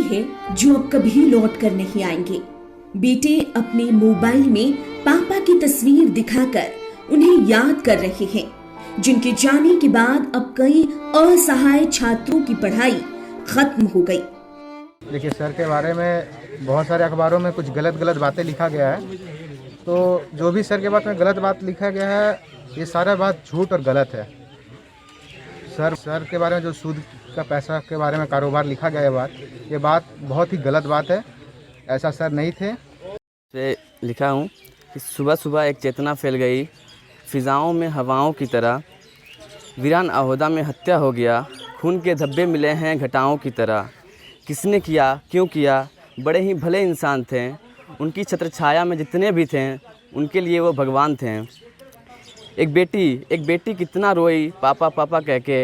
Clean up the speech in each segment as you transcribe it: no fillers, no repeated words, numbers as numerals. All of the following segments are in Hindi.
हैं जो अब कभी लौट कर नहीं आएंगे। बेटे अपने मोबाइल में पापा की तस्वीर दिखाकर उन्हें याद कर रहे हैं, जिनके जाने के बाद अब कई असहाय छात्रों की पढ़ाई खत्म हो गई। देखिए, सर के बारे में बहुत सारे अखबारों में कुछ गलत बातें लिखा गया है। तो जो भी सर के बारे में गलत बात लिखा गया है, ये सारा बात झूठ और गलत है। सर के बारे में जो सूद का पैसा के बारे में कारोबार लिखा गया है, ये बात बहुत ही गलत बात है। ऐसा सर नहीं थे। पे लिखा हूँ कि सुबह सुबह एक चेतना फैल गई, फिजाओं में हवाओं की तरह, वीरान अहोदा में हत्या हो गया, खून के धब्बे मिले हैं घटाओं की तरह। किसने किया, क्यों किया, बड़े ही भले इंसान थे, उनकी छत्र छाया में जितने भी थे उनके लिए वो भगवान थे। एक बेटी कितना रोई पापा पापा कह के,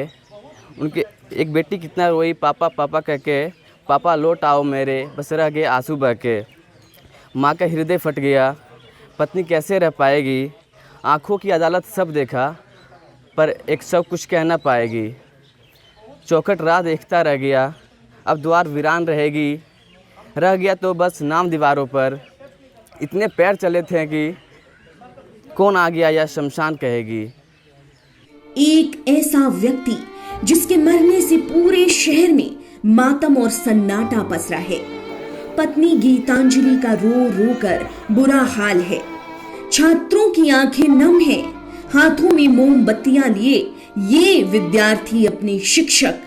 एक बेटी कितना रोई पापा पापा कह के, पापा लौट आओ मेरे, बस रह गए आंसू बह के। माँ का हृदय फट गया, पत्नी कैसे रह पाएगी, आँखों की अदालत सब देखा पर एक सब कुछ कह ना पाएगी। चौखट राह देखता रह गया, अब द्वार वीरान रहेगी, रह गया तो बस नाम दीवारों पर। इतने पैर चले थे कि कौन आ गया या शमशान कहेगी। एक ऐसा व्यक्ति जिसके मरने से पूरे शहर में मातम और सन्नाटा पसरा है। पत्नी गीतांजलि का रो रो कर बुरा हाल है। छात्रों की आंखें नम हैं, हाथों में मोमबत्तियां लिए ये विद्यार्थी अपने शिक्षक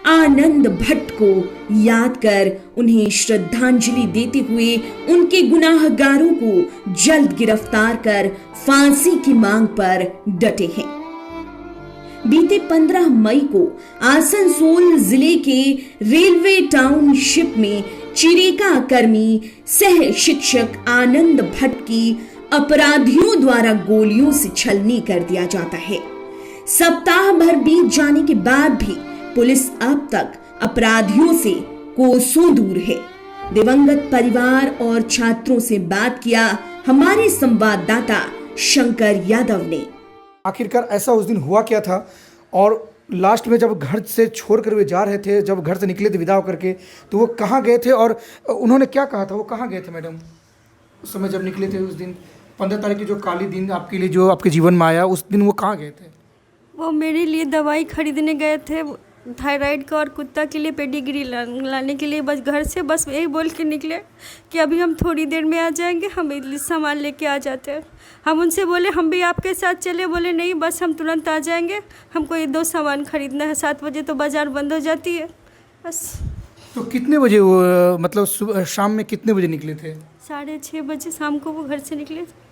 आनंद भट्ट को याद कर उन्हें श्रद्धांजलि देते हुए उनके गुनाहगारों को जल्द गिरफ्तार कर फांसी की मांग पर डटे हैं। बीते 15 मई को आसनसोल जिले के रेलवे टाउनशिप में चिरेका कर्मी सह शिक्षक आनंद भट्ट की अपराधियों द्वारा गोलियों से छलनी कर दिया जाता है। सप्ताह भर बीत जाने के बाद भी पुलिस अब तक अपराधियों से कोसों दूर है। दिवंगत परिवार और छात्रों से बात किया हमारे संवाददाता शंकर यादव ने। आखिरकार ऐसा उस दिन हुआ क्या था, और लास्ट में जब घर से छोड़कर वे जा रहे थे, जब घर से निकले थे विदा होकर के, तो वो कहाँ गए थे और उन्होंने क्या कहा था? वो कहाँ गए थे मैडम उस समय जब निकले थे? उस दिन 15 तारीख की जो काली दिन आपके लिए जो आपके जीवन में आया, उस दिन वो कहाँ गए थे? वो मेरे लिए दवाई खरीदने गए थे, थायराइड का और कुत्ता के लिए पेडिग्री लाने के लिए। बस घर से बस यही बोल के निकले कि अभी हम थोड़ी देर में आ जाएंगे, हम सामान लेके आ जाते हैं। हम उनसे बोले हम भी आपके साथ चले, बोले नहीं बस हम तुरंत आ जाएंगे, हमको ये 2 सामान खरीदना है, 7 बजे तो बाज़ार बंद हो जाती है बस। तो कितने बजे वो मतलब शाम में कितने बजे निकले थे? 6:30 बजे शाम को वो घर से निकले थे।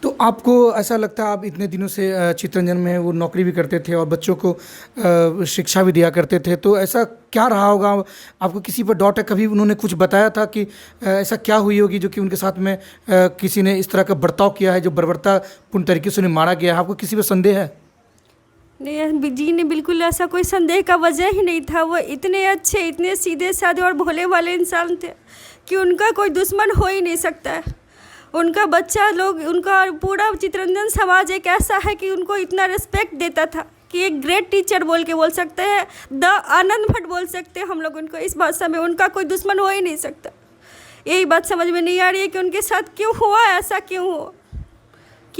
तो आपको ऐसा लगता है, आप इतने दिनों से चित्तरंजन में वो नौकरी भी करते थे और बच्चों को शिक्षा भी दिया करते थे, तो ऐसा क्या रहा होगा? आपको किसी पर डाउट है? कभी उन्होंने कुछ बताया था कि ऐसा क्या हुई होगी जो कि उनके साथ में किसी ने इस तरह का बर्ताव किया है, जो बर्बरतापूर्ण तरीके से उन्हें मारा गया है? आपको किसी पर संदेह है? नहीं जी, ने बिल्कुल ऐसा कोई संदेह का वजह ही नहीं था। वो इतने अच्छे, इतने सीधे साधे और भोले वाले इंसान थे कि उनका कोई दुश्मन हो ही नहीं सकता है। उनका बच्चा लोग, उनका पूरा चित्तरंजन समाज एक ऐसा है कि उनको इतना रिस्पेक्ट देता था कि एक ग्रेट टीचर बोल के बोल सकते हैं, द आनंद भट्ट बोल सकते हैं हम लोग उनको। इस भाषा में उनका कोई दुश्मन हो ही नहीं सकता। यही बात समझ में नहीं आ रही है कि उनके साथ क्यों हुआ ऐसा, क्यों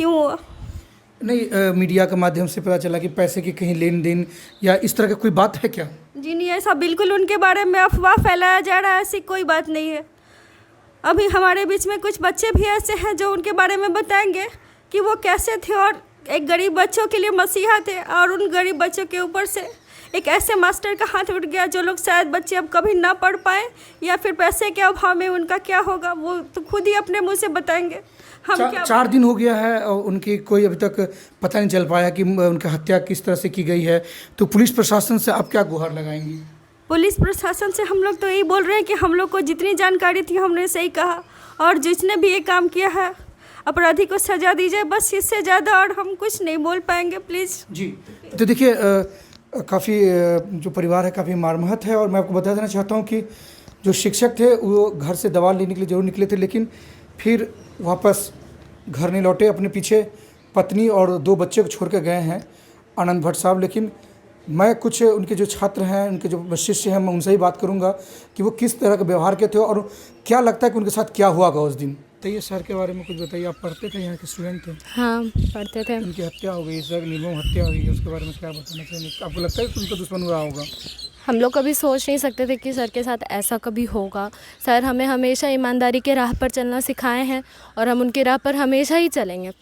हुआ। नहीं, मीडिया के माध्यम से पता चला कि पैसे की कहीं लेन देन या इस तरह की कोई बात है क्या? जी नहीं, ऐसा बिल्कुल उनके बारे में अफवाह फैलाया जा रहा है, ऐसी कोई बात नहीं है। अभी हमारे बीच में कुछ बच्चे भी ऐसे हैं जो उनके बारे में बताएंगे कि वो कैसे थे और एक गरीब बच्चों के लिए मसीहा थे, और उन गरीब बच्चों के ऊपर से एक ऐसे मास्टर का हाथ उठ गया जो लोग शायद बच्चे अब कभी ना पढ़ पाए, या फिर पैसे के अभाव में उनका क्या होगा वो तो खुद ही अपने मुंह से बताएंगे। हम 4 दिन हो गया है और उनकी कोई अभी तक पता नहीं चल पाया कि उनकी हत्या किस तरह से की गई है, तो पुलिस प्रशासन से आप क्या गुहार लगाएंगी? पुलिस प्रशासन से हम लोग तो यही बोल रहे हैं कि हम लोग को जितनी जानकारी थी हमने सही कहा, और जिसने भी ये काम किया है अपराधी को सजा दी जाए, बस इससे ज़्यादा और हम कुछ नहीं बोल पाएंगे प्लीज़ जी। तो देखिए, काफ़ी जो परिवार है काफ़ी मर्माहत है, और मैं आपको बता देना चाहता हूँ कि जो शिक्षक थे वो घर से दवा लेने के लिए जरूर निकले थे, लेकिन फिर वापस घर नहीं लौटे। अपने पीछे पत्नी और 2 बच्चे को छोड़ कर गए हैं आनंद भट्ट साहब, लेकिन मैं कुछ उनके जो छात्र हैं, उनके जो शिष्य हैं, मैं उनसे ही बात करूंगा कि वो किस तरह के व्यवहार के थे और क्या लगता है कि उनके साथ क्या हुआ होगा उस दिन। तो ये सर के बारे में कुछ बताइए, आप पढ़ते थे, यहाँ के स्टूडेंट थे? हाँ पढ़ते थे। उनकी हत्या हो गई, सर निर्मम हत्या हुई है, उसके बारे में क्या बताना चाहिए? आपको लगता है कि उनका दुश्मन हुआ होगा? हम लोग कभी सोच नहीं सकते थे कि सर के साथ ऐसा कभी होगा। सर हमें हमेशा ईमानदारी के राह पर चलना सिखाए हैं और हम उनकी राह पर हमेशा ही चलेंगे।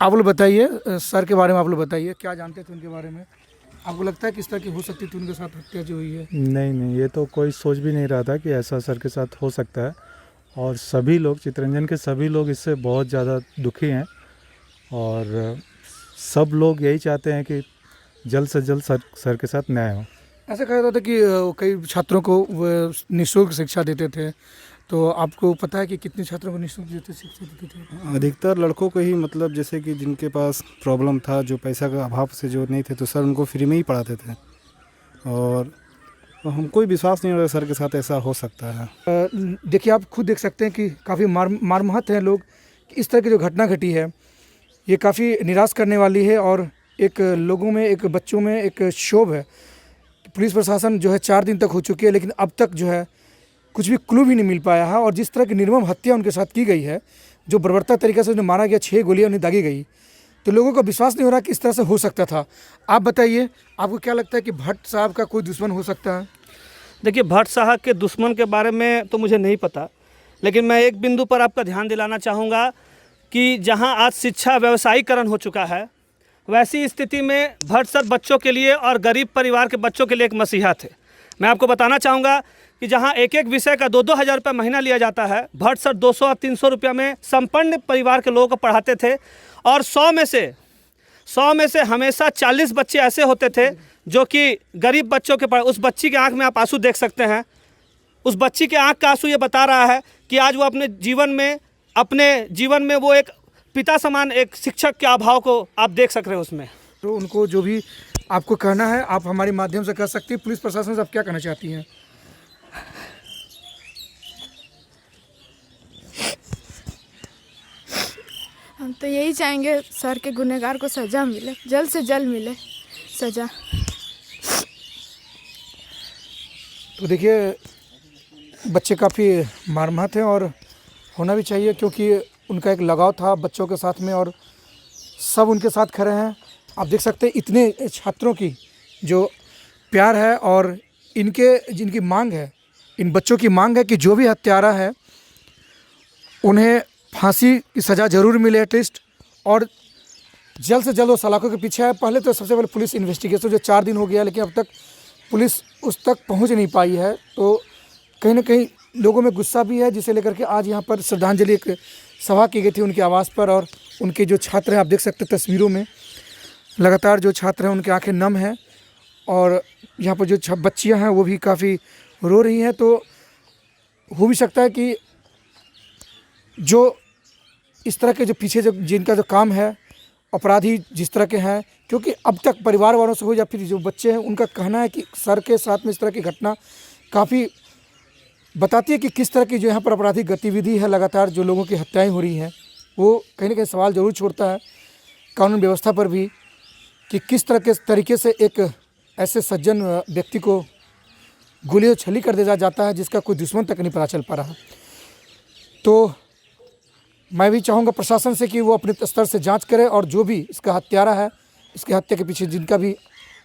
आप लोग बताइए, सर के बारे में आप लोग बताइए, क्या जानते थे उनके बारे में? आपको लगता है किस तरह की हो सकती थी उनके साथ हत्या जो हुई है? नहीं, ये तो कोई सोच भी नहीं रहा था कि ऐसा सर के साथ हो सकता है। और सभी लोग, चितरंजन के सभी लोग इससे बहुत ज़्यादा दुखी हैं और सब लोग यही चाहते हैं कि जल्द से जल्द सर के साथ न्याय हो। ऐसा कहा जाता था कि कई छात्रों को वो निःशुल्क शिक्षा देते थे, तो आपको पता है कि कितने छात्रों को निःशुल्क शिक्षा देते थे? अधिकतर लड़कों को ही, मतलब जैसे कि जिनके पास प्रॉब्लम था, जो पैसा का अभाव से जो नहीं थे, तो सर उनको फ्री में ही पढ़ाते थे और हमको ही विश्वास नहीं हो रहा सर के साथ ऐसा हो सकता है। देखिए, आप खुद देख सकते हैं कि काफ़ी मर्माहत हैं लोग कि इस तरह की जो घटना घटी है ये काफ़ी निराश करने वाली है और एक लोगों में, एक बच्चों में एक क्षोभ है। पुलिस प्रशासन जो है 4 दिन तक हो चुकी है, लेकिन अब तक जो है कुछ भी क्लू भी नहीं मिल पाया है। और जिस तरह की निर्मम हत्या उनके साथ की गई है, जो बर्बरता तरीके से उन्हें मारा गया, 6 गोलियां उन्हें दागी गई, तो लोगों को विश्वास नहीं हो रहा कि इस तरह से हो सकता था। आप बताइए, आपको क्या लगता है कि भट्ट साहब का कोई दुश्मन हो सकता है? देखिए, भट्ट साहब के दुश्मन के बारे में तो मुझे नहीं पता, लेकिन मैं एक बिंदु पर आपका ध्यान दिलाना चाहूँगा कि जहाँ आज शिक्षा व्यवसायीकरण हो चुका है, वैसी स्थिति में भट्ट सर बच्चों के लिए और गरीब परिवार के बच्चों के लिए एक मसीहा थे। मैं आपको बताना चाहूँगा कि जहाँ एक एक विषय का 2-2 हज़ार रुपये महीना लिया जाता है, भट्ट सर 200 और 300 रुपये में संपन्न परिवार के लोगों को पढ़ाते थे। और 100 में से हमेशा 40 बच्चे ऐसे होते थे जो कि गरीब बच्चों के उस बच्ची के आंख में आप आंसू देख सकते हैं। उस बच्ची के आंख का आंसू ये बता रहा है कि आज वो अपने जीवन में वो एक पिता समान एक शिक्षक के अभाव को आप देख सक रहे हैं उसमें। तो उनको जो भी आपको कहना है आप हमारे माध्यम से कह सकती हैं। पुलिस प्रशासन से आप क्या कहना चाहती हैं? हम तो यही चाहेंगे सर के गुनहगार को सज़ा मिले, जल्द से जल्द मिले सज़ा। तो देखिए, बच्चे काफ़ी मर्माहत हैं और होना भी चाहिए, क्योंकि उनका एक लगाव था बच्चों के साथ में और सब उनके साथ खड़े हैं। आप देख सकते हैं इतने छात्रों की जो प्यार है और जिनकी मांग है, इन बच्चों की मांग है कि जो भी हत्यारा है उन्हें फांसी की सज़ा ज़रूर मिले एटलीस्ट, और जल्द से जल्द वो सलाखों के पीछे है। पहले तो सबसे पहले पुलिस इन्वेस्टिगेशन, जो 4 दिन हो गया लेकिन अब तक पुलिस उस तक पहुंच नहीं पाई है, तो कहीं ना कहीं लोगों में गुस्सा भी है, जिसे लेकर के आज यहाँ पर श्रद्धांजलि एक सभा की गई थी उनके आवास पर। और उनके जो छात्र हैं, आप देख सकते हैं तस्वीरों में, लगातार जो छात्र हैं उनकी आंखें नम हैं और यहाँ पर जो बच्चियाँ हैं वो भी काफ़ी रो रही हैं। तो हो भी सकता है कि जो इस तरह के जो पीछे जिनका जो काम है, अपराधी जिस तरह के हैं, क्योंकि अब तक परिवार वालों से हो या फिर जो बच्चे हैं उनका कहना है कि सर के साथ में इस तरह की घटना काफ़ी बताती है कि किस तरह की जो यहाँ पर आपराधिक गतिविधि है, लगातार जो लोगों की हत्याएं हो रही हैं, वो कहीं ना कहीं सवाल ज़रूर छोड़ता है कानून व्यवस्था पर भी कि किस तरह के तरीके से एक ऐसे सज्जन व्यक्ति को गोलियों छली कर दिया जाता है जिसका कोई दुश्मन तक नहीं पता चल पा रहा। तो मैं भी चाहूँगा प्रशासन से कि वो अपने स्तर से जांच करे और जो भी इसका हत्यारा है, इसके हत्या के पीछे जिनका भी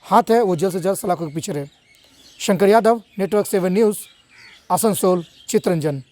हाथ है, वो जल्द से जल्द सलाखों के पीछे रहे। Shankar Yadav, Network 7 News, Asansol, Chitranjan.